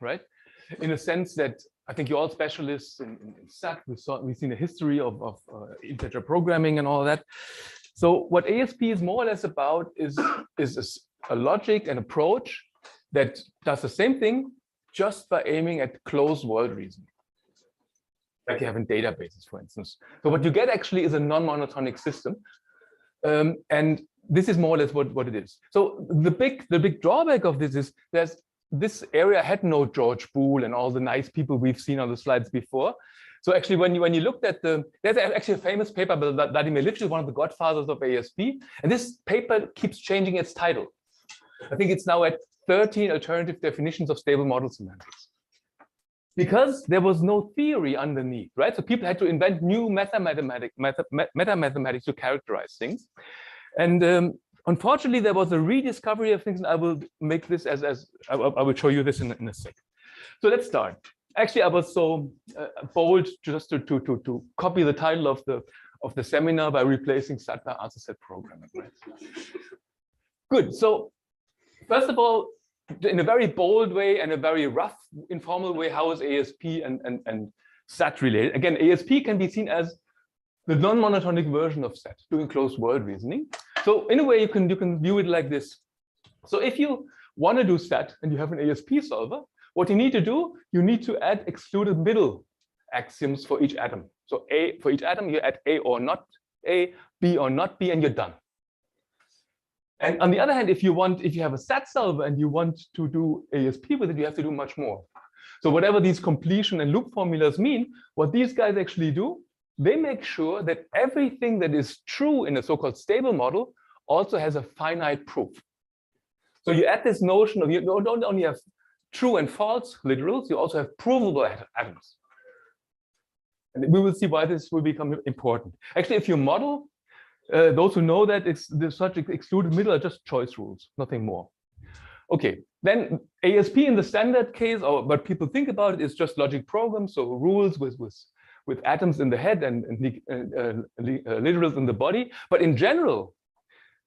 right? In a sense that I think you're all specialists in SAT. We've seen a history of integer programming and all that. So what ASP is more or less about is a logic and approach that does the same thing just by aiming at closed world reasoning, like you have in databases, for instance. So what you get actually is a non-monotonic system. And this is more or less what it is. So the big drawback of this is this area had no George Boole and all the nice people we've seen on the slides before. So actually, when you looked at there's actually a famous paper by Vladimir Lifshitz, one of the godfathers of ASP, and this paper keeps changing its title. I think it's now at 13 alternative definitions of stable model semantics. Because there was no theory underneath, right? So people had to invent new meta-mathematics to characterize things. And unfortunately, there was a rediscovery of things, and I will make this I will show you this in a sec. So let's start. Actually, I was so bold just to copy the title of the seminar by replacing SAT by answer set programming. Right? Good. So first of all, in a very bold way and a very rough, informal way, how is ASP and SAT related? Again, ASP can be seen as the non-monotonic version of SAT, doing closed world reasoning. So in a way, you can view it like this. So if you want to do SAT and you have an ASP solver, what you need to do, you need to add excluded middle axioms for each atom. So for each atom, you add A or not A, B or not B, and you're done. And on the other hand, if you have a SAT solver and you want to do ASP with it, you have to do much more. So whatever these completion and loop formulas mean, what these guys actually do, they make sure that everything that is true in a so-called stable model also has a finite proof. So you add this notion of you don't only have true and false literals, you also have provable atoms. And we will see why this will become important. Actually, if you model, those who know that such excluded middle are just choice rules, nothing more. Okay, then ASP in the standard case, or what people think about it, is just logic programs, so rules with atoms in the head and literals in the body. But in general,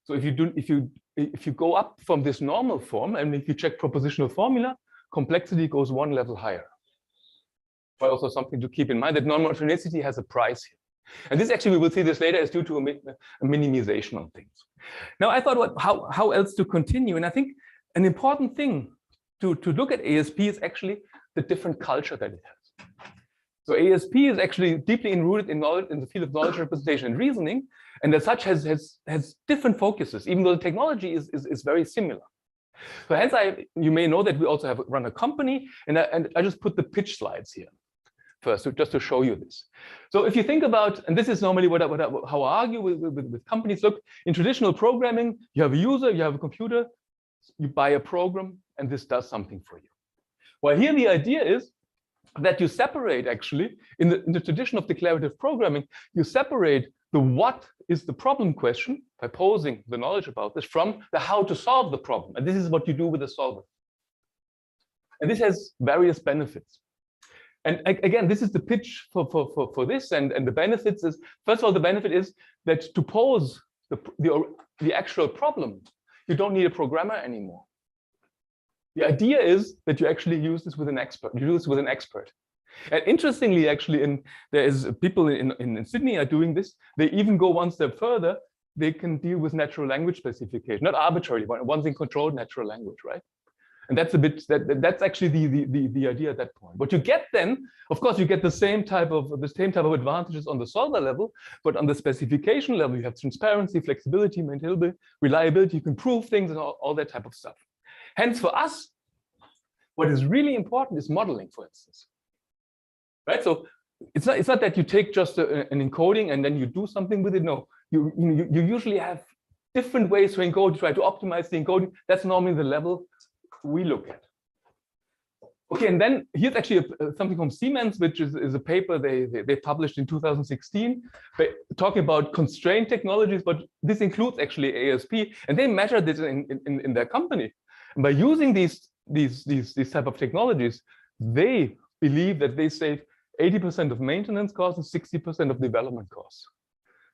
so if you go up from this normal form and if you check propositional formula, complexity goes one level higher. But also something to keep in mind that non-monotonicity has a price here. And this actually, we will see this later, is due to a minimization of things. Now, I thought, how else to continue? And I think an important thing to look at ASP is actually the different culture that it has. So ASP is actually deeply enrooted in knowledge, in the field of knowledge representation and reasoning, and as such has different focuses, even though the technology is very similar. So hence, you may know that we also run a company, and I just put the pitch slides here first, just to show you this. So if you think about, and this is normally how I argue with companies. Look, in traditional programming, you have a user, you have a computer, you buy a program, and this does something for you. Well, here the idea is that you separate, actually, in the tradition of declarative programming, you separate the what is the problem question by posing the knowledge about this from the how to solve the problem. And this is what you do with the solver. And this has various benefits. And again, this is the pitch for this. And the benefits is, first of all, the benefit is that to pose the actual problem, you don't need a programmer anymore. The idea is that you actually use this with an expert. You do this with an expert. And interestingly, actually, there is people in Sydney are doing this. They even go one step further. They can deal with natural language specification, not arbitrarily, but once in controlled natural language, right? And that's that's actually the idea at that point. What you get then, of course, you get the same type of advantages on the solver level, but on the specification level, you have transparency, flexibility, maintainability, reliability. You can prove things and all that type of stuff. Hence, for us, what is really important is modeling, for instance. Right? So it's not that you take just an encoding and then you do something with it. No, you usually have different ways to encode, try to optimize the encoding. That's normally the level we look at. Okay, and then here's actually something from Siemens, which is a paper they published in 2016, talking about constraint technologies, but this includes actually ASP, and they measured this in their company. And by using these type of technologies, they believe that they save 80% of maintenance costs and 60% of development costs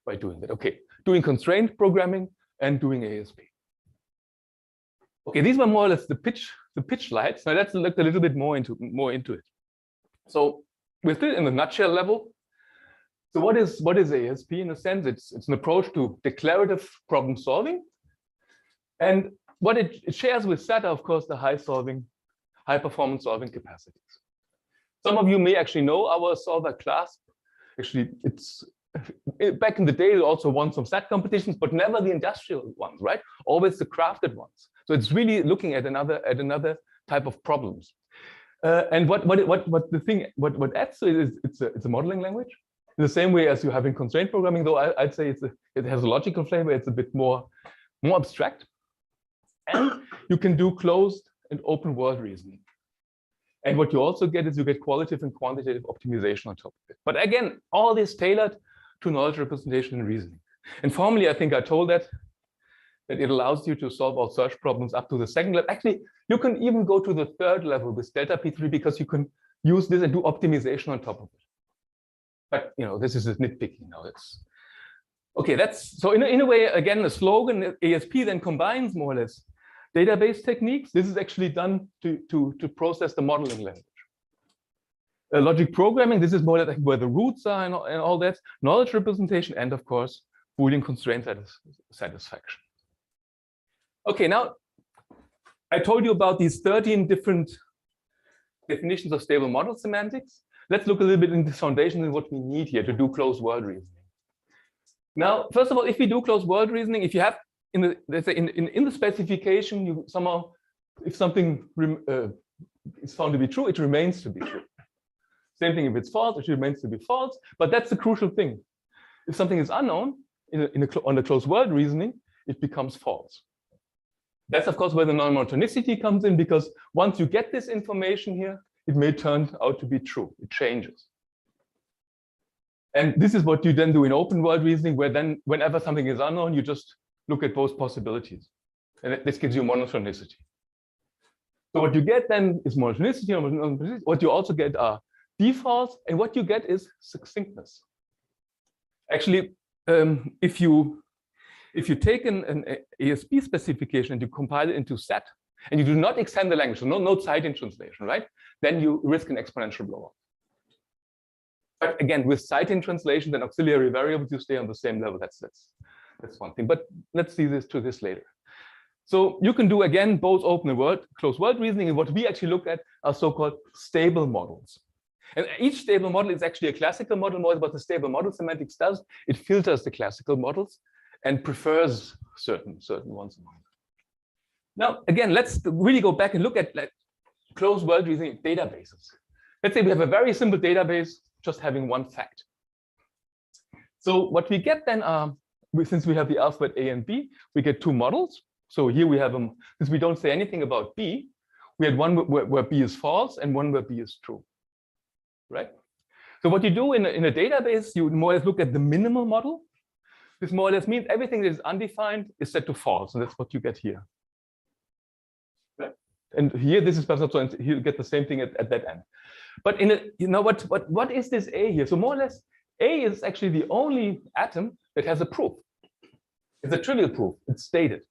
by doing that. Okay, doing constraint programming and doing ASP. Okay, these were more or less the pitch the pitch slides. Now let's look a little bit more into it. So we're still in the nutshell level. So what is ASP in a sense? It's an approach to declarative problem solving. And what it shares with SATA, of course, the high performance solving capacities. Some of you may actually know our solver class. Actually, it's back in the day, it also won some SAT competitions, but never the industrial ones, right? Always the crafted ones. So it's really looking at another type of problems. And what adds to it is it's a modeling language. In the same way as you have in constraint programming, though I'd say it has a logical flavor. It's a bit more abstract. And you can do closed and open world reasoning. And what you also get is you get qualitative and quantitative optimization on top of it. But again, all this tailored to knowledge representation and reasoning. And formally, I think I told that it allows you to solve all search problems up to the second level. Actually, you can even go to the third level with delta P3 because you can use this and do optimization on top of it. But this is a nitpicking now. It's okay. So in a way, again, the slogan ASP then combines more or less database techniques. This is actually done to process the modeling language. Logic programming, this is more like where the roots are and all that. Knowledge representation, and of course, Boolean constraint satisfaction. Okay, now I told you about these 13 different definitions of stable model semantics. Let's look a little bit into the foundation and what we need here to do closed world reasoning. Now, first of all, if we do closed world reasoning, if you have let's say in the specification, you somehow, if something is found to be true, it remains to be true. Same thing if it's false, it remains to be false. But that's the crucial thing. If something is unknown on the closed world reasoning, it becomes false. That's of course where the non-monotonicity comes in, because once you get this information here, it may turn out to be true. It changes. And this is what you then do in open world reasoning, where then whenever something is unknown, you just look at both possibilities. And this gives you monotonicity. So what you get then is monotonicity. What you also get are defaults, and what you get is succinctness. Actually, if you take an ASP specification and you compile it into SAT, and you do not extend the language, so no cite-in translation, right? Then you risk an exponential blowout. But again, with cite-in translation, then auxiliary variables, you stay on the same level. That's one thing. But let's see this later. So you can do, again, both open and closed world reasoning. And what we actually look at are so-called stable models. And each stable model is actually a classical model. What the stable model semantics does, it filters the classical models and prefers certain ones. Now, again, let's really go back and look at closed world reasoning databases. Let's say we have a very simple database, just having one fact. So what we get then are, since we have the alphabet A and B, we get two models. So here we have them, since we don't say anything about B, we had one where B is false and one where B is true, right? So what you do in a database, you more or less look at the minimal model. This more or less means everything that is undefined is set to false, and that's what you get here. Right? And here, this is perhaps so, and here you get the same thing at that end. But what is this A here? So more or less, A is actually the only atom that has a proof. It's a trivial proof. It's stated.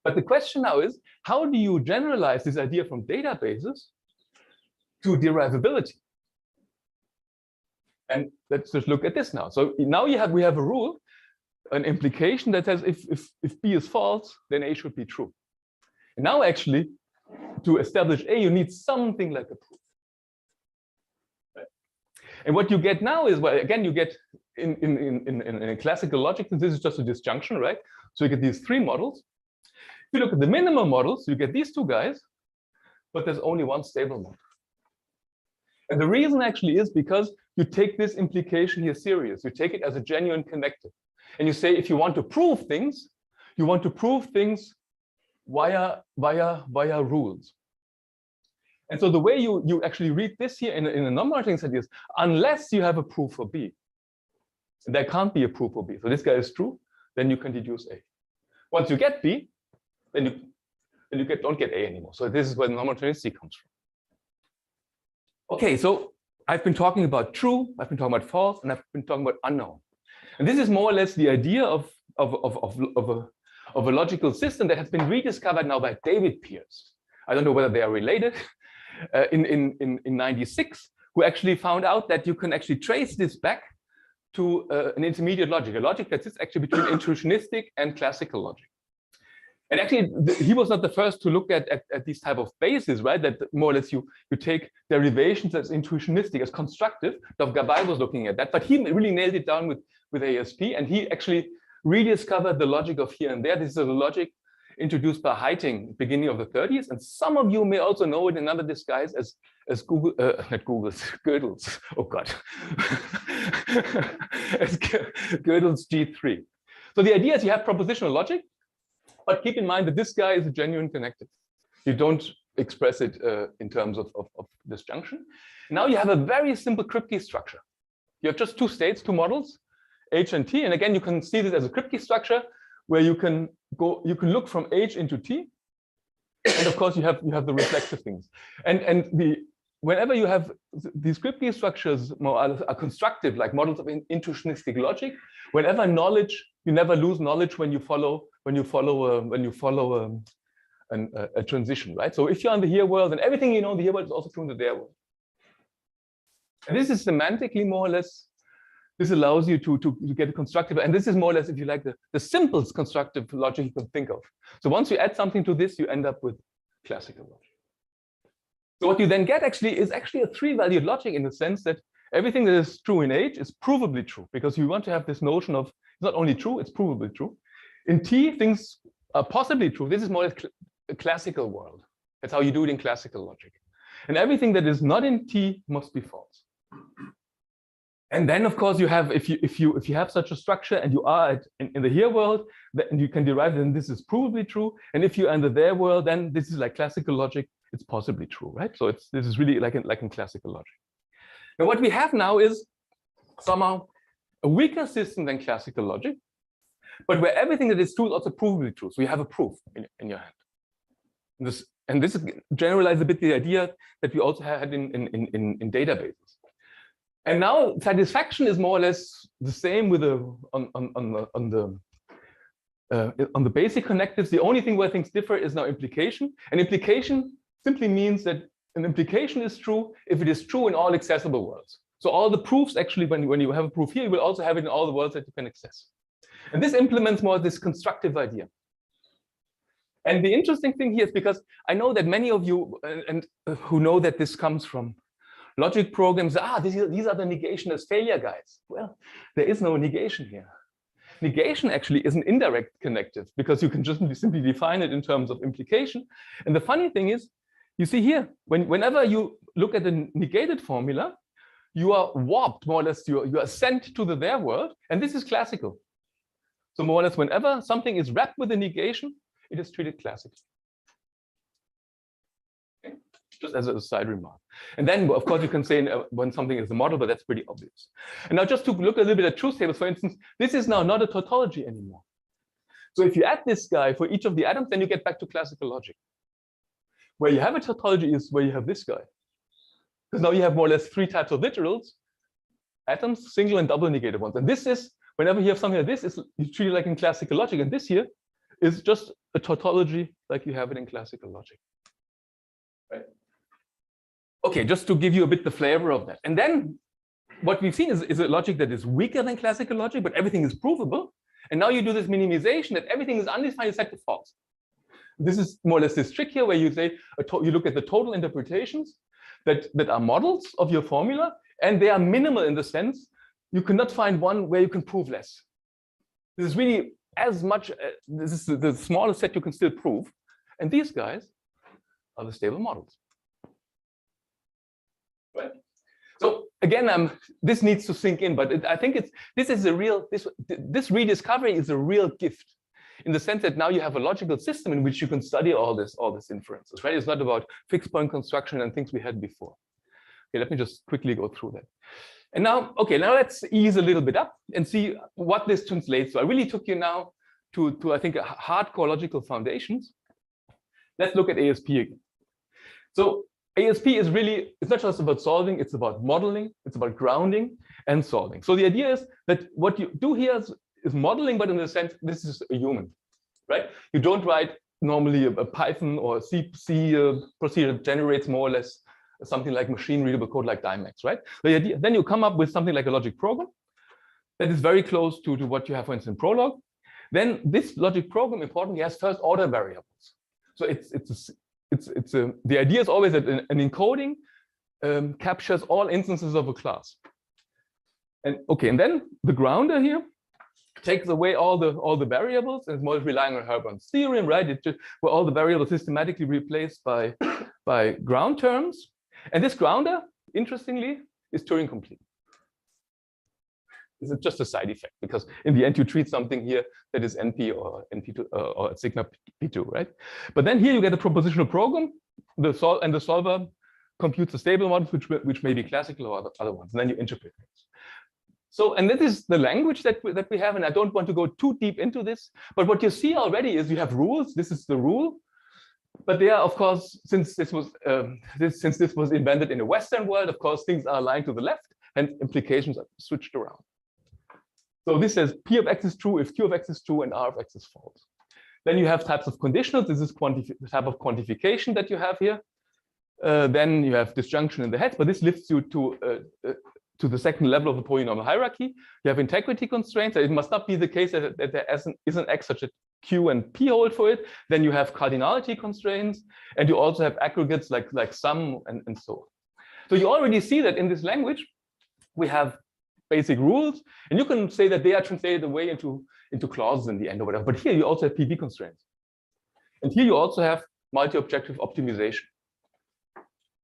But the question now is, how do you generalize this idea from databases to derivability? And let's just look at this now. So now we have a rule, an implication that says if B is false, then A should be true. And now actually, to establish A, you need something like a proof. Right? And what you get now is, well, again, you get in a classical logic, and this is just a disjunction, right? So you get these three models. If you look at the minimal models, you get these two guys, but there's only one stable model. And the reason actually is because you take this implication here serious. You take it as a genuine connective. And you say, if you want to prove things, you want to prove things via rules. And so the way you actually read this here in a non-monotonic set is, unless you have a proof for B, and there can't be a proof for B. So this guy is true, then you can deduce A. Once you get B, then you don't get A anymore. So this is where the non-monotonicity comes from. Okay, so I've been talking about true, I've been talking about false, and I've been talking about unknown. And this is more or less the idea of a logical system that has been rediscovered now by David Pearce. I don't know whether they are related, in 96, who actually found out that you can actually trace this back to an intermediate logic, a logic that sits actually between intuitionistic and classical logic. And actually, he was not the first to look at these type of bases, right? That more or less you take derivations as intuitionistic, as constructive. Dov Gabay was looking at that, but he really nailed it down with ASP, and he actually rediscovered the logic of here and there. This is a logic introduced by Heiting, beginning of the 30s, and some of you may also know it in another disguise as Gödel's. Oh God, as Gödel's G3. So the idea is you have propositional logic, but keep in mind that this guy is a genuine connective. You don't express it in terms of disjunction. Now you have a very simple Kripke structure. You have just two states, two models, H and T. And again, you can see this as a Kripke structure where you can look from H into T. And of course, you have the reflexive things. And whenever you have these Kripke structures are constructive, like models of intuitionistic logic, whenever knowledge, you never lose knowledge when you follow a transition, right? So if you're in the here world, then everything you know in the here world is also true in the there world. And this is semantically more or less, this allows you to get a constructive, and this is more or less, if you like, the simplest constructive logic you can think of. So once you add something to this, you end up with classical logic. So what you then get is actually a three-valued logic, in the sense that everything that is true in H is provably true, because you want to have this notion of it's not only true, it's provably true. In T, things are possibly true. This is more like a classical world. That's how you do it in classical logic. And everything that is not in T must be false. And then, of course, you have, if you have such a structure and you are in the here world, then you can derive, then this is provably true. And if you are in the there world, then this is like classical logic. It's possibly true, right? So this is really like in classical logic. Now, what we have now is somehow a weaker system than classical logic, but where everything that is true is also provably true. So you have a proof in your hand. And this generalizes a bit the idea that we also had in databases. And now satisfaction is more or less the same with on the basic connectives. The only thing where things differ is now implication. And implication simply means that an implication is true if it is true in all accessible worlds. So all the proofs, actually, when you have a proof here, you will also have it in all the worlds that you can access. And this implements more this constructive idea. And the interesting thing here is, because I know that many of you who know that this comes from logic programs, these are the negationist failure guys. Well, there is no negation here. Negation actually is an indirect connective, because you can just simply define it in terms of implication. And the funny thing is, you see here, whenever you look at the negated formula, you are warped, more or less, you are sent to the there world, and this is classical. So more or less, whenever something is wrapped with a negation, it is treated classically. Okay? Just as a side remark. And then, of course, you can say when something is a model, but that's pretty obvious. And now just to look a little bit at truth tables, for instance, this is now not a tautology anymore. So if you add this guy for each of the atoms, then you get back to classical logic. Where you have a tautology is where you have this guy. Because now you have more or less three types of literals: atoms, single and double negated ones. And this is, whenever you have something like this, you treat it like in classical logic. And this here is just a tautology like you have it in classical logic. Right? Okay, just to give you a bit the flavor of that. And then what we've seen is a logic that is weaker than classical logic, but everything is provable. And now you do this minimization that everything is undefined is set to false. This is more or less this trick here, where you say you look at the total interpretations that are models of your formula, and they are minimal in the sense you cannot find one where you can prove less. This is really as much, this is the smallest set you can still prove. And these guys are the stable models. Right? So again, this needs to sink in, but I think this rediscovery is a real gift, in the sense that now you have a logical system in which you can study all this inferences, right? It's not about fixed point construction and things we had before. Okay, let me just quickly go through that. And now, okay, now let's ease a little bit up and see what this translates to. I really took you now to I think, hardcore logical foundations. Let's look at ASP again. So ASP is really, it's not just about solving, it's about modeling, it's about grounding and solving. So the idea is that what you do here is modeling, but in the sense, this is a human, right? You don't write normally a Python or C procedure that generates more or less something like machine readable code like Dimex, right? Then you come up with something like a logic program that is very close to what you have, for instance, in Prolog. Then this logic program, importantly, has first order variables. So the idea is always that an encoding captures all instances of a class. And okay, and then the grounder here takes away all the variables, and it's more relying on Herborn's theorem, right? It's just where all the variables systematically replaced by ground terms. And this grounder, interestingly, is Turing complete. This is just a side effect, because in the end you treat something here that is NP or NP2 or sigma P2, right? But then here you get a propositional program, the solver computes the stable models, which may be classical or other ones, and then you interpret things. So, and that is the language that we have, and I don't want to go too deep into this, but what you see already is you have rules. This is the rule, but they are, of course, since this was invented in the Western world, of course, things are aligned to the left, and implications are switched around. So this says P of X is true if Q of X is true and R of X is false. Then you have types of conditionals. This is the type of quantification that you have here. Then you have disjunction in the head, but this lifts you to the second level of the polynomial hierarchy. You have integrity constraints. It must not be the case that there is an X such that Q and P hold for it. Then you have cardinality constraints, and you also have aggregates like sum and so on. So you already see that in this language, we have basic rules, and you can say that they are translated away into clauses in the end or whatever. But here you also have PV constraints, and here you also have multi-objective optimization.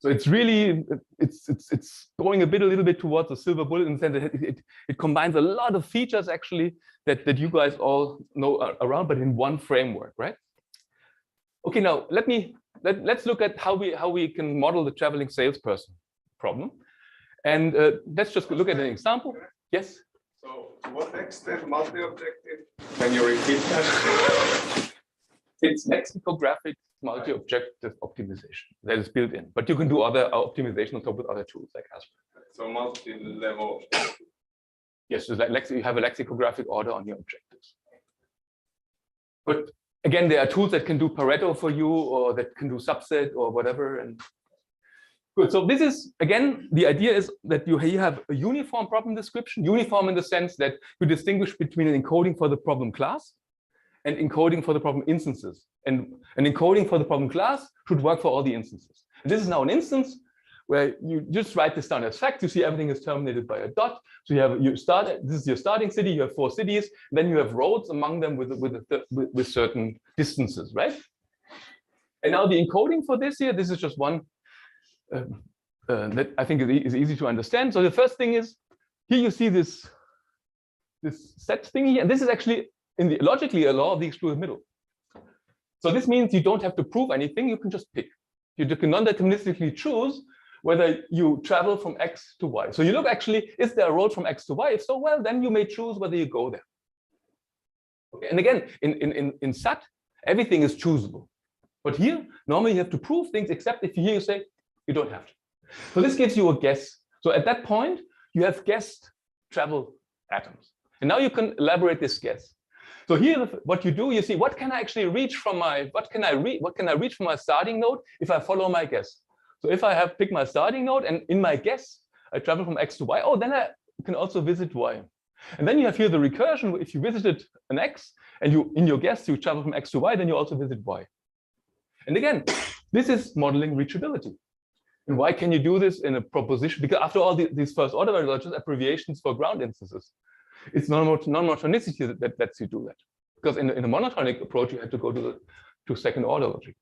So it's really it's going a little bit towards the silver bullet in the sense that it combines a lot of features actually that you guys all know around, but in one framework, right? Okay, now let's look at how we can model the traveling salesperson problem. And let's just look at an example. Yes? So to what extent multi-objective? Can you repeat that? It's lexicographic multi-objective optimization that is built in. But you can do other optimization on top with other tools like ASP. So multi-level. Yes, so like you have a lexicographic order on your objectives. But again, there are tools that can do Pareto for you, or that can do subset or whatever. And good. So this is, again, the idea is that you have a uniform problem description, uniform in the sense that you distinguish between an encoding for the problem class and encoding for the problem instances. And an encoding for the problem class should work for all the instances. And this is now an instance where you just write this down as fact. You see everything is terminated by a dot. So this is your starting city. You have 4 cities. Then you have roads among them with certain distances, right? And now the encoding for this here, this is just one that I think is easy to understand. So the first thing is, here you see this set thing here, and this is actually logically a law of the exclusive middle. So this means you don't have to prove anything, you can just pick. You can non-deterministically choose whether you travel from X to Y. So you look actually, is there a road from X to Y? If so, well, then you may choose whether you go there. Okay. And again, in SAT, everything is choosable. But here, normally you have to prove things, except if here you say, you don't have to. So this gives you a guess. So at that point, you have guessed travel atoms. And now you can elaborate this guess. So here, what you do, you see, what can I actually reach from what can I reach from my starting node if I follow my guess? So if I have picked my starting node and in my guess, I travel from X to Y, oh, then I can also visit Y. And then you have here the recursion. If you visited an X and in your guess, you travel from X to Y, then you also visit Y. And again, this is modeling reachability. And why can you do this in a proposition? Because after all, these first order variables are just abbreviations for ground instances. It's non-monotonicity that lets you do that. Because in a monotonic approach, you have to go to second order logic.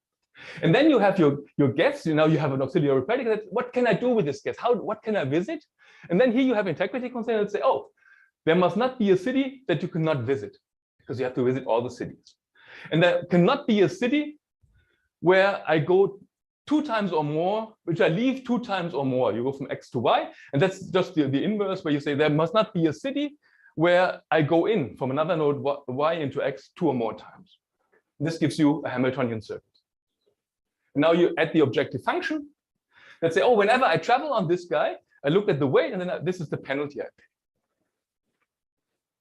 And then you have your guess. Now you have an auxiliary predicate. What can I do with this guess? What can I visit? And then here you have integrity constraints that say, oh, there must not be a city that you cannot visit, because you have to visit all the cities. And there cannot be a city where I go 2 times or more, which I leave 2 times or more. You go from X to Y, and that's just the inverse, where you say there must not be a city where I go in from another node Y into X 2 or more times. This gives you a Hamiltonian circuit. And now you add the objective function. Let's say, oh, whenever I travel on this guy, I look at the weight, and then this is the penalty I pay.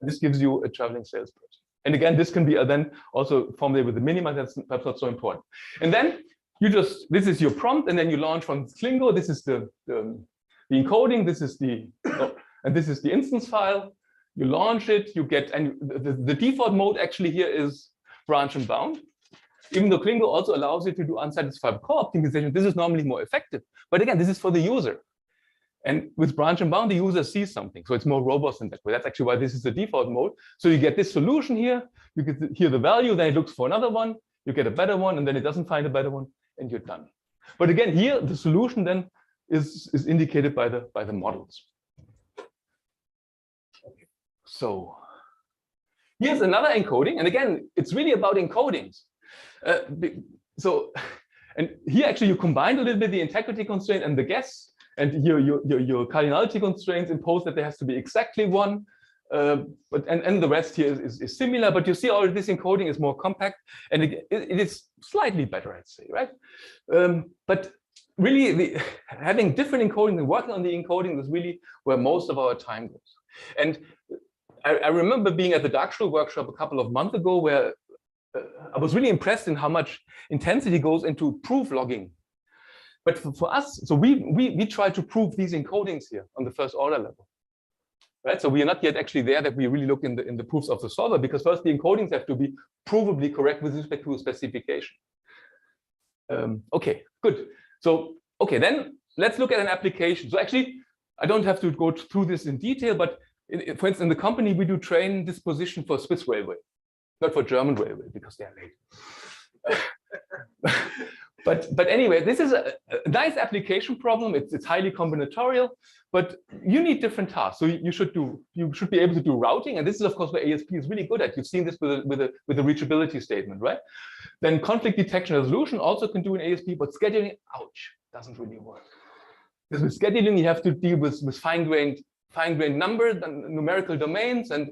And this gives you a traveling salesperson. And again, this can be then also formulated with the minima. That's perhaps not so important. And then you just, this is your prompt, and then you launch from Klingo. This is the encoding. This is and this is the instance file. You launch it, you get, and the default mode actually here is branch and bound. Even though Klingo also allows you to do unsatisfied core optimization, this is normally more effective. But again, this is for the user. And with branch and bound, the user sees something. So it's more robust in that way. That's actually why this is the default mode. So you get this solution here, you get here the value, then it looks for another one, you get a better one, and then it doesn't find a better one, and you're done. But again, here the solution then is indicated by the models. Okay. So here's another encoding. And again, it's really about encodings. And here actually you combine a little bit the integrity constraint and the guess, and your cardinality constraints impose that there has to be exactly one, and the rest here is similar. But you see, all this encoding is more compact, and it is slightly better, I'd say, right? But really, having different encoding and working on the encoding is really where most of our time goes. And I remember being at the Darkschule workshop a couple of months ago, where I was really impressed in how much intensity goes into proof logging. But for us, so we try to prove these encodings here on the first order level, right? So we are not yet actually there that we really look in the proofs of the solver, because first the encodings have to be provably correct with respect to a specification. Okay, good. So okay, then let's look at an application. So actually, I don't have to go through this in detail, but for instance, in the company we do train disposition for Swiss Railway. Not for German railway, because they're late. but anyway, this is a nice application problem. It's highly combinatorial, but you need different tasks. So you should be able to do routing, and this is of course where ASP is really good at. You've seen this with a reachability statement, right? Then conflict detection resolution also can do in ASP, but scheduling, ouch, doesn't really work. Because with scheduling, you have to deal with fine-grained numbers and numerical domains, and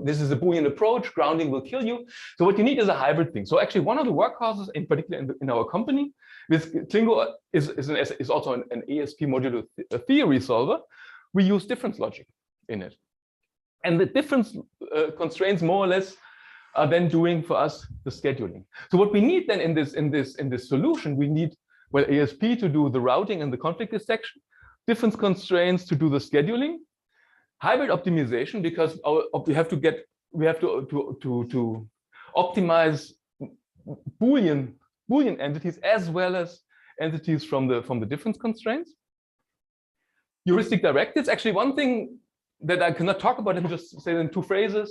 this is a Boolean approach. Grounding will kill you. So what you need is a hybrid thing. So actually, one of the workhorses, in particular in our company, with Klingo is also an ASP Modulo Theory solver. We use difference logic in it, and the difference constraints more or less are then doing for us the scheduling. So what we need then in this solution, we need ASP to do the routing and the conflict detection, difference constraints to do the scheduling, hybrid optimization, because we have to optimize Boolean entities as well as entities from the difference constraints. Heuristic directives. Actually, one thing that I cannot talk about, let me just say in two phrases.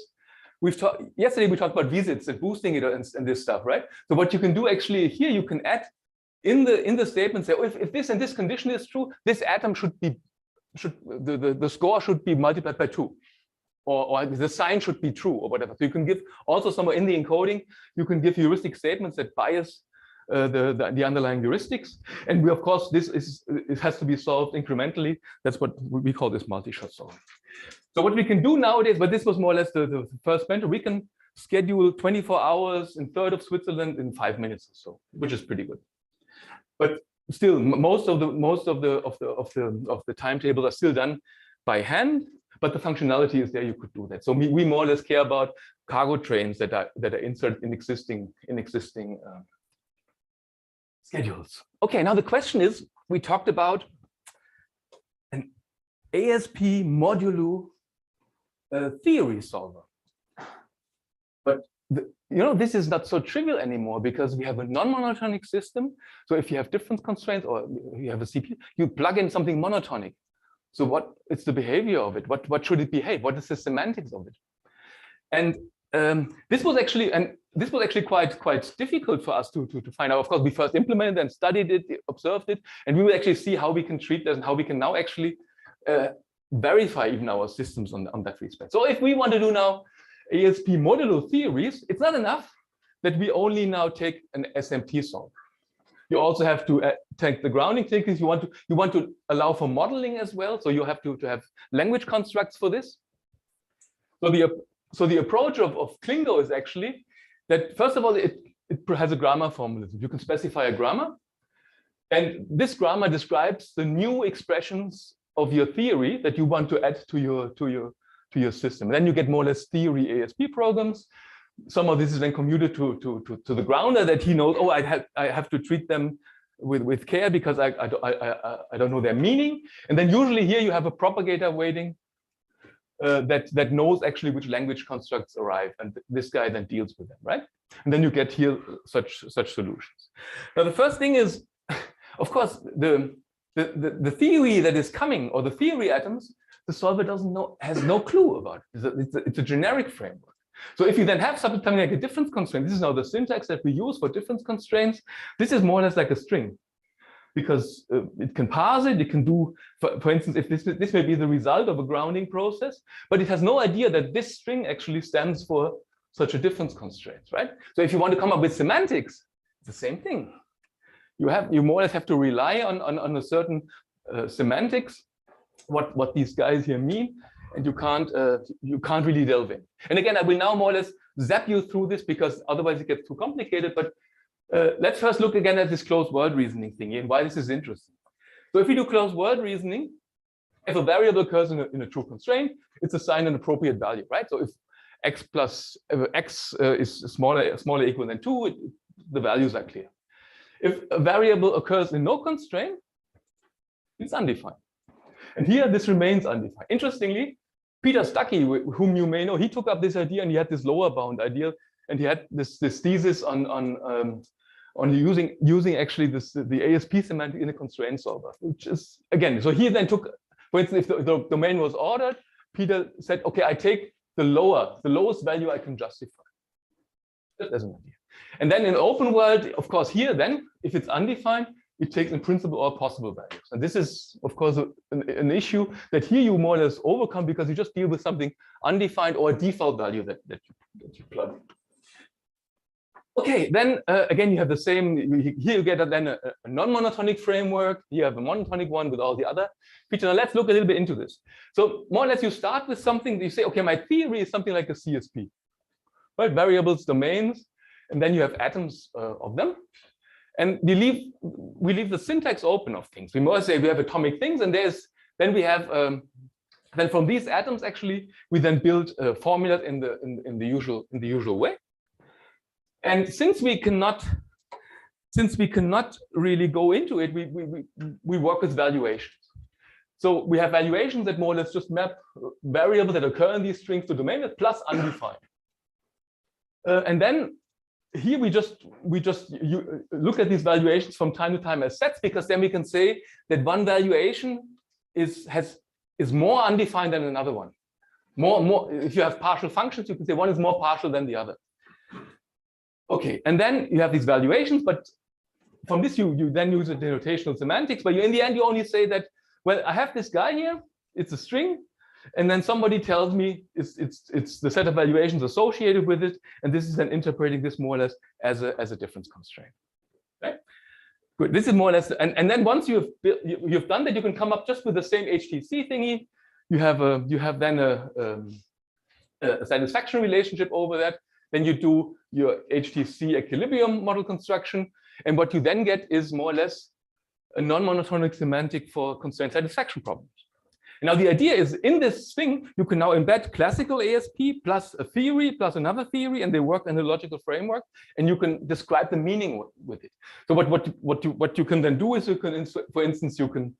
Yesterday we talked about visits and boosting it and this stuff, right? So what you can do actually here, you can add in the statement, say, oh, if this and this condition is true, this atom the score should be multiplied by 2, or the sign should be true, or whatever. So you can give also somewhere in the encoding, you can give heuristic statements that bias the underlying heuristics. And we, of course, it has to be solved incrementally. That's what we call this multi-shot solving. So what we can do nowadays, but this was more or less the first venture, we can schedule 24 hours in third of Switzerland in 5 minutes or so, which is pretty good. But still, most of the timetables are still done by hand, but the functionality is there. You could do that. So we more or less care about cargo trains that are inserted in existing schedules. Okay, now the question is, we talked about an ASP Modulo Theory solver, but this is not so trivial anymore, because we have a non-monotonic system. So if you have difference constraints, or you have a CPU, you plug in something monotonic. So what is the behavior of it? What should it behave? What is the semantics of it? And this was actually quite difficult for us to find out. Of course, we first implemented and studied it, observed it, and we will actually see how we can treat this and how we can now actually verify even our systems on that respect. So if we want to do now ASP modulo theories, it's not enough that we only now take an SMT solver. You also have to take the grounding techniques. You want to allow for modeling as well. So you have to have language constructs for this. So the approach of Klingo is actually that, first of all, it has a grammar formalism. You can specify a grammar, and this grammar describes the new expressions of your theory that you want to add to your system. And then you get more or less theory ASP programs some of this is then commuted to the grounder that he knows, oh, I have to treat them with care because I don't know their meaning. And then usually here you have a propagator waiting that knows actually which language constructs arrive, and this guy then deals with them, right? And then you get here such solutions. Now the first thing is, of course, the theory that is coming, or the theory atoms, the solver has no clue about it. It's a generic framework. So if you then have something like a difference constraint, this is now the syntax that we use for difference constraints. This is more or less like a string, because it can parse it. It can do, for instance, if this may be the result of a grounding process, but it has no idea that this string actually stands for such a difference constraint, right? So if you want to come up with semantics, it's the same thing. You more or less have to rely on a certain semantics, what these guys here mean, and you can't really delve in. And again, I will now more or less zap you through this because otherwise it gets too complicated. But let's first look again at this closed word reasoning thing and why this is interesting. So if we do closed word reasoning, if a variable occurs in a true constraint, it's assigned an appropriate value, right? So if x is smaller or equal than 2, the values are clear. If a variable occurs in no constraint, it's undefined. And here this remains undefined. Interestingly, Peter Stuckey, whom you may know, he took up this idea and he had this lower bound idea, and he had this thesis on using actually the ASP semantic in a constraint solver, which is, again, so he then took, for instance, if the domain was ordered, Peter said, okay, I take the lowest value I can justify. Just as an idea. And then in open world, of course, here then, if it's undefined, it takes in principle all possible values. And this is, of course, an issue that here you more or less overcome because you just deal with something undefined or a default value that you plug in. Okay, then again, you have the same, here you get then a non-monotonic framework. You have a monotonic one with all the other features. Now let's look a little bit into this. So more or less you start with something, you say, okay, my theory is something like a CSP, right? Variables, domains, and then you have atoms of them. And we leave the syntax open of things. We more say we have atomic things, and then we have then from these atoms actually we then build formulas in the usual way. And since we cannot really go into it, we work with valuations. So we have valuations that more or less just map variables that occur in these strings to domain plus undefined. And then here we just look at these valuations from time to time as sets, because then we can say that one valuation is more undefined than another one. More if you have partial functions, you can say one is more partial than the other. Okay, and then you have these valuations, but from this you then use a denotational semantics, but in the end you only say that, well, I have this guy here, it's a string, and then somebody tells me it's the set of valuations associated with it, and this is then interpreting this more or less as a difference constraint. Right? Good. This is more or less, and then once you've done that, you can come up just with the same HTC thingy. You have then a satisfaction relationship over that. Then you do your HTC equilibrium model construction, and what you then get is more or less a non-monotonic semantic for constraint satisfaction problems. Now the idea is in this thing, you can now embed classical ASP plus a theory plus another theory, and they work in a logical framework, and you can describe the meaning with it. So what you can then do is you can, for instance, you can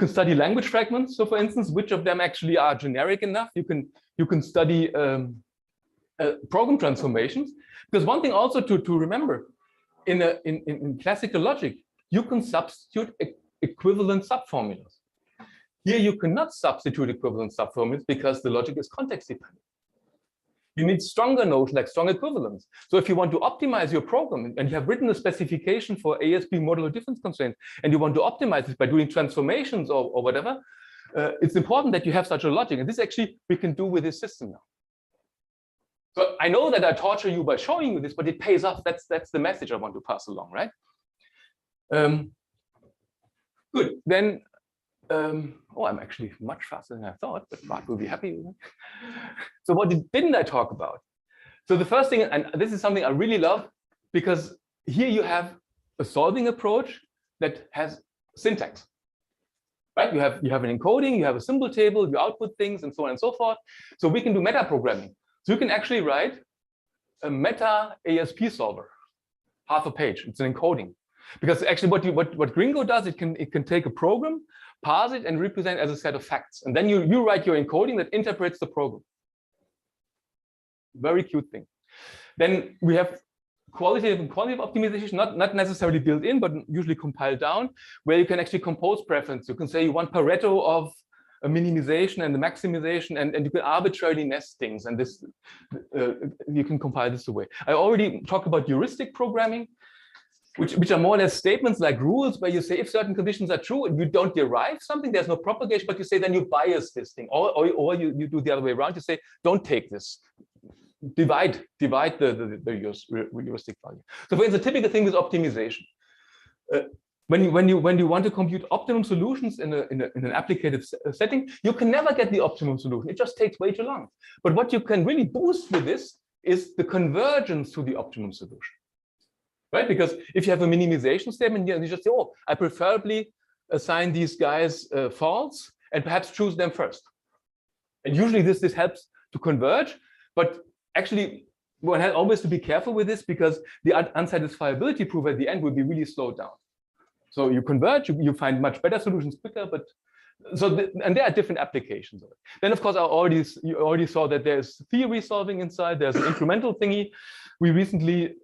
study language fragments. So for instance, which of them actually are generic enough? You can study program transformations, because one thing also to remember in classical logic, you can substitute equivalent subformulas. Here you cannot substitute equivalent subformulas because the logic is context dependent. You need stronger notions like strong equivalence. So if you want to optimize your program and you have written a specification for ASP modulo difference constraint and you want to optimize it by doing transformations or whatever, it's important that you have such a logic. And this actually we can do with this system now. So I know that I torture you by showing you this, but it pays off. That's the message I want to pass along, right? Good. Then, oh, I'm actually much faster than I thought, but Mark will be happy with it. So what didn't I talk about? So the first thing, and this is something I really love, because here you have a solving approach that has syntax. Right? You have an encoding, you have a symbol table, you output things, and so on and so forth. So we can do meta programming. So you can actually write a meta ASP solver, half a page. It's an encoding, because actually what Gringo does, it can take a program, parse it, and represent it as a set of facts, and then you write your encoding that interprets the program. Very cute thing. Then we have qualitative and quantitative optimization, not necessarily built in, but usually compiled down, where you can actually compose preference. You can say you want Pareto of a minimization and the maximization, and you can arbitrarily nest things, and this you can compile this away. I already talked about heuristic programming, which are more or less statements like rules, where you say if certain conditions are true and you don't derive something, there's no propagation, but you say then you bias this thing, or you do the other way around. You say don't take this. Divide the heuristic value. So for instance, a typical thing is optimization. When you want to compute optimum solutions in an applicative setting, you can never get the optimum solution. It just takes way too long. But what you can really boost with this is the convergence to the optimum solution, right? Because if you have a minimization statement, you just say, oh, I preferably assign these guys false and perhaps choose them first. And usually this helps to converge, but actually, one has always to be careful with this, because the unsatisfiability proof at the end will be really slowed down. So you converge, you find much better solutions quicker, but and there are different applications of it. Then, of course, you already saw that there's theory solving inside. There's an incremental thingy. We recently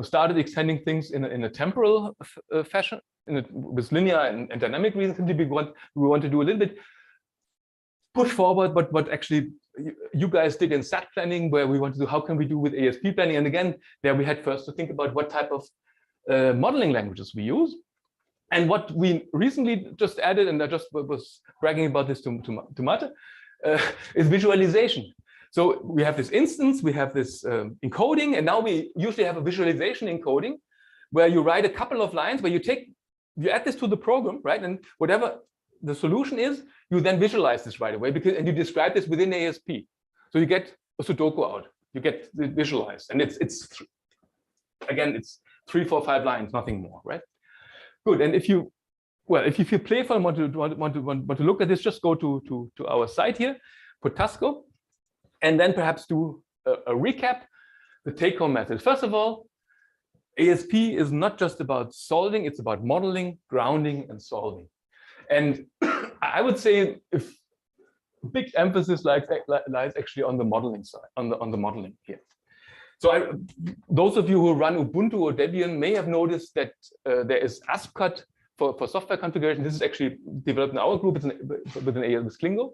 started extending things in a temporal fashion, with linear and dynamic reasons. Simply we want to do a little bit push forward, but what actually you guys did in SAT planning, where we want to do how can we do with ASP planning. And again, there we had first to think about what type of modeling languages we use. And what we recently just added, and I just was bragging about this to Mate, is visualization. So we have this instance, we have this encoding, and now we usually have a visualization encoding, where you write a couple of lines, where you add this to the program, right? And whatever the solution is, you then visualize this right away, and you describe this within ASP. So you get a Sudoku out, you get it visualized, and it's 3, 4, 5 lines, nothing more, right? Good. And if you feel playful and want to look at this, just go to our site here, Potasco, and then perhaps do a recap, the take-home method. First of all, ASP is not just about solving; it's about modeling, grounding, and solving. And I would say if big emphasis lies actually on the modeling side, on the modeling here. So those of you who run Ubuntu or Debian may have noticed that there is ASP for software configuration. This is actually developed in our group. It's with Klingo.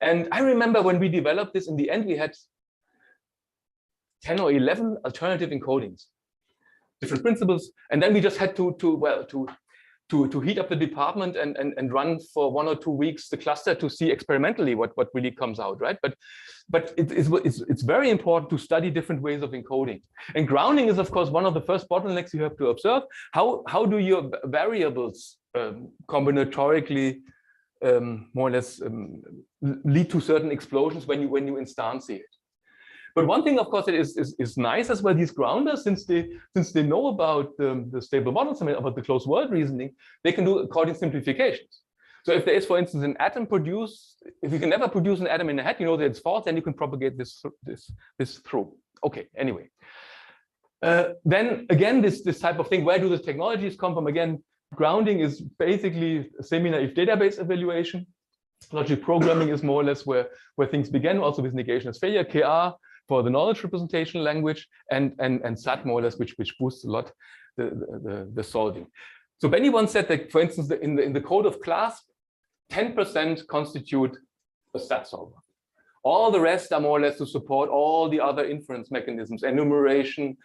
And I remember when we developed this, in the end, we had 10 or 11 alternative encodings, different principles. And then we just had to heat up the department and run for 1 or 2 weeks the cluster to see experimentally what really comes out, right? But it's very important to study different ways of encoding. And grounding is, of course, one of the first bottlenecks you have to observe. How do your variables combinatorically more or less lead to certain explosions when you instantiate? But one thing, of course, that is nice as well, these grounders, since they know about the stable models, about the closed world reasoning, they can do according simplifications. So if there is, for instance, an atom produced, if you can never produce an atom in a hat, you know that it's false, then you can propagate this through. Okay, anyway. Then again, this type of thing, where do the technologies come from? Again, grounding is basically a semi-naive database evaluation. Logic programming is more or less where things began, also with negation as failure. KR for the knowledge representation language, and SAT more or less, which boosts a lot the solving. So Benny once said that, for instance, in the code of class, 10% constitute a SAT solver. All the rest are more or less to support all the other inference mechanisms, enumeration,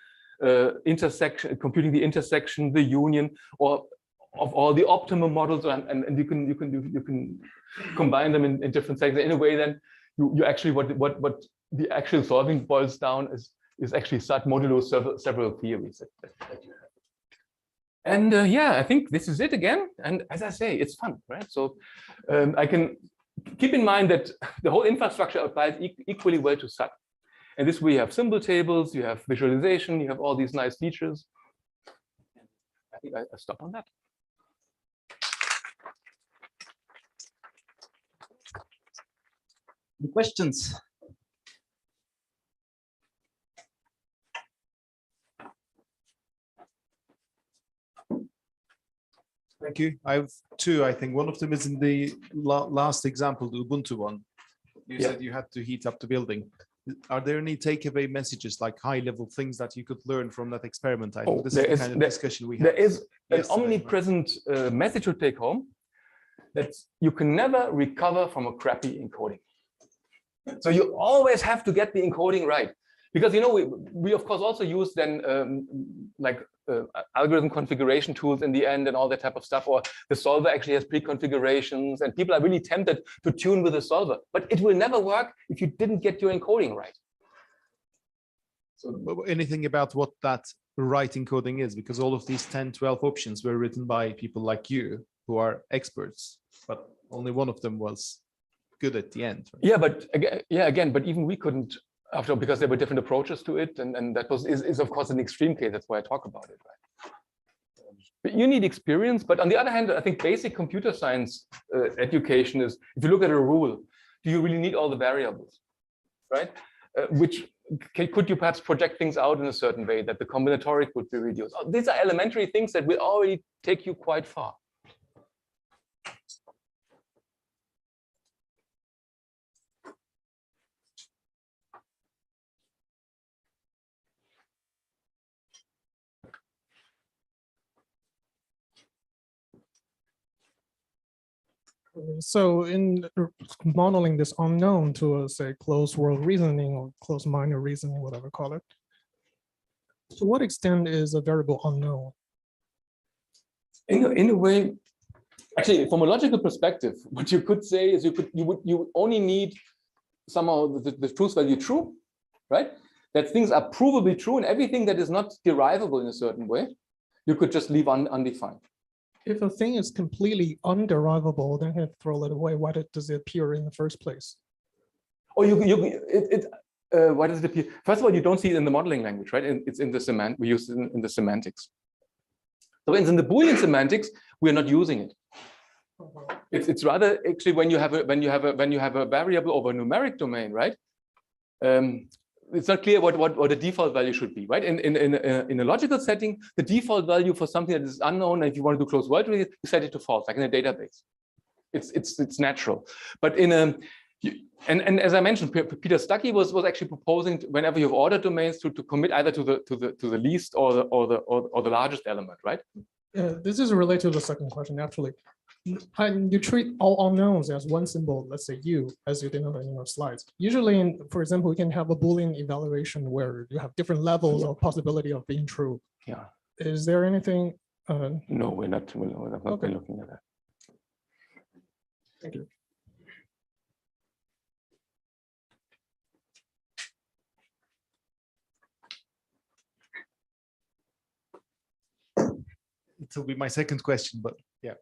intersection, computing the intersection, the union, or of all the optimum models, and you can combine them in different settings. In a way, then you actually what the actual solving boils down is actually SAT modulo several theories that you have. And yeah, I think this is it again. And as I say, it's fun, right? So I can keep in mind that the whole infrastructure applies equally well to SAT. And this way you have symbol tables, you have visualization, you have all these nice features. I think I stop on that. Any questions? Thank you. I have two, I think. One of them is in the last example, the Ubuntu one. You said you had to heat up the building. Are there any takeaway messages, like high-level things that you could learn from that experiment? I think this is the kind of discussion we had. There is an omnipresent message to take home, that you can never recover from a crappy encoding. So you always have to get the encoding right. Because, you know, we of course also use then algorithm configuration tools in the end and all that type of stuff, or the solver actually has pre-configurations and people are really tempted to tune with the solver, but it will never work if you didn't get your encoding right. So anything about what that right encoding is, because all of these 10, 12 options were written by people like you who are experts, but only one of them was good at the end. Right? Yeah, but again, but even we couldn't, after, because there were different approaches to it, and that is of course an extreme case. That's why I talk about it, right? But you need experience. But on the other hand, I think basic computer science education is, if you look at a rule, do you really need all the variables, right? Could you perhaps project things out in a certain way that the combinatoric would be reduced? These are elementary things that will already take you quite far. So in modeling this unknown to say closed world reasoning or closed minor reasoning, whatever call it, to what extent is a variable unknown? In a way, actually, from a logical perspective, what you could say is you only need somehow the truth value true, right? That things are provably true, and everything that is not derivable in a certain way, you could just leave undefined. If a thing is completely underivable, then you have to throw it away. Why does it appear in the first place? Oh, why does it appear? First of all, you don't see it in the modeling language, right? It's in the we use it in the semantics. So in the Boolean semantics, we are not using it. It's rather actually when you have a variable over a numeric domain, right? It's not clear what the default value should be, right? In a logical setting, the default value for something that is unknown, and if you want to do closed world, you set it to false, like in a database. It's natural. But and as I mentioned, Peter Stuckey was actually proposing whenever you have ordered domains to commit either to the least or the largest element, right? This is related to the second question, actually. You treat all unknowns as one symbol, let's say U, as you denoted in your slides. Usually, for example, we can have a Boolean evaluation where you have different levels of possibility of being true. Yeah. Is there anything? No, we're not looking at that. Thank you. It will be my second question, but yeah,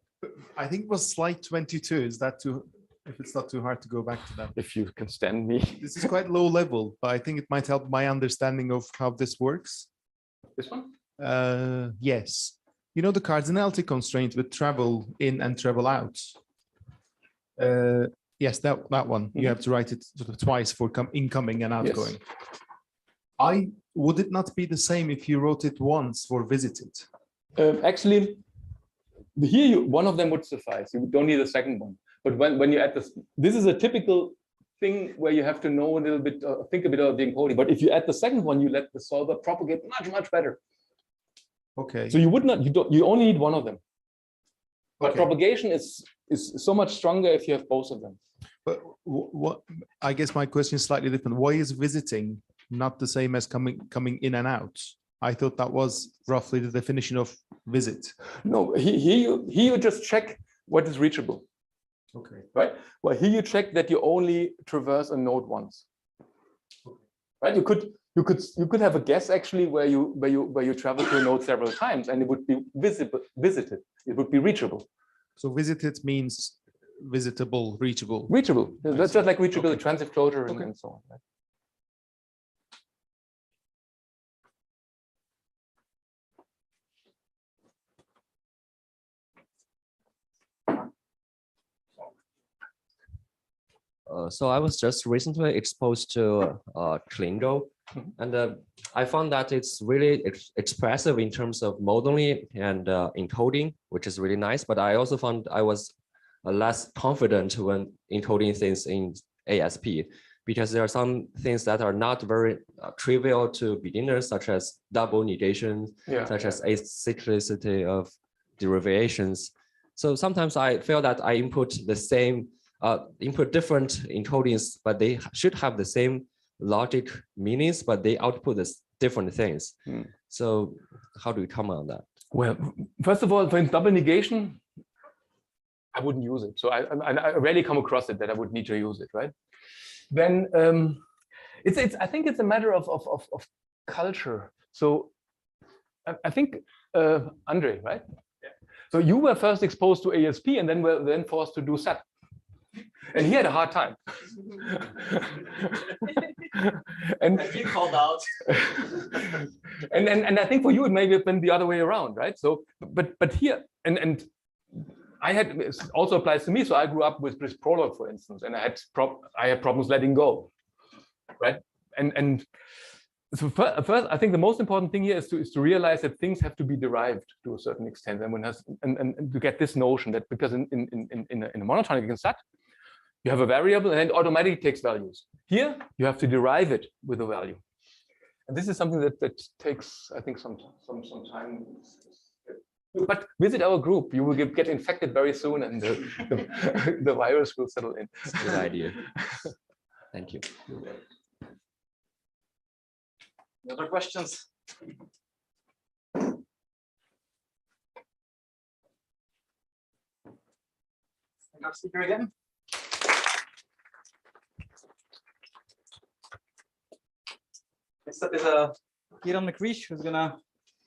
I think it was slide 22. Is that too, if it's not too hard to go back to that? If you can stand me. This is quite low level, but I think it might help my understanding of how this works. This one? Yes. You know the cardinality constraint with travel in and travel out? Yes, that one. You have to write it sort of twice for incoming and outgoing. Yes. Would it not be the same if you wrote it once for visited? Actually, here one of them would suffice. You don't need a second one. But when you add this is a typical thing where you have to know a little bit, think a bit of the encoding. But if you add the second one, you let the solver propagate much better. Okay. So you only need one of them. But propagation is so much stronger if you have both of them. But what I guess my question is slightly different. Why is visiting not the same as coming in and out? I thought that was roughly the definition of visit. No, here you just check what is reachable. Okay. Right. Well, here you check that you only traverse a node once. Okay. Right. You could have a guess actually where you travel to a node several times, and it would be visited. It would be reachable. So visited means visitable, reachable. Reachable. That's just like reachable, okay. Transitive closure, okay. and so on. Right? So I was just recently exposed to Klingo, and I found that it's really expressive in terms of modeling and encoding, which is really nice. But I also found I was less confident when encoding things in ASP, because there are some things that are not very trivial to beginners, such as double negation, such as acyclicity of derivations. So sometimes I feel that I input the same, input different encodings, but they should have the same logic meanings, but they output this different things. So how do we come on that? Well, first of all, for double negation, I wouldn't use it. So I rarely come across it that I would need to use it, right? Then I think it's a matter of culture. So I think Andre, right? Yeah. So you were first exposed to ASP and then were then forced to do SAT. And he had a hard time. and you called out. and I think for you it may have been the other way around, right? So but here and I had, it also applies to me. So I grew up with Prolog, for instance, and I had problems letting go, right? And so first, I think the most important thing here is to realize that things have to be derived to a certain extent, and and to get this notion that because in a monotonic SAT, you have a variable and it automatically takes values. Here you have to derive it with a value, and this is something that takes, I think, some time. But visit our group, you will get infected very soon, and the virus will settle in. Good idea. Thank you. Other questions? Next speaker again. Next up is Kieran McCreesh, who's gonna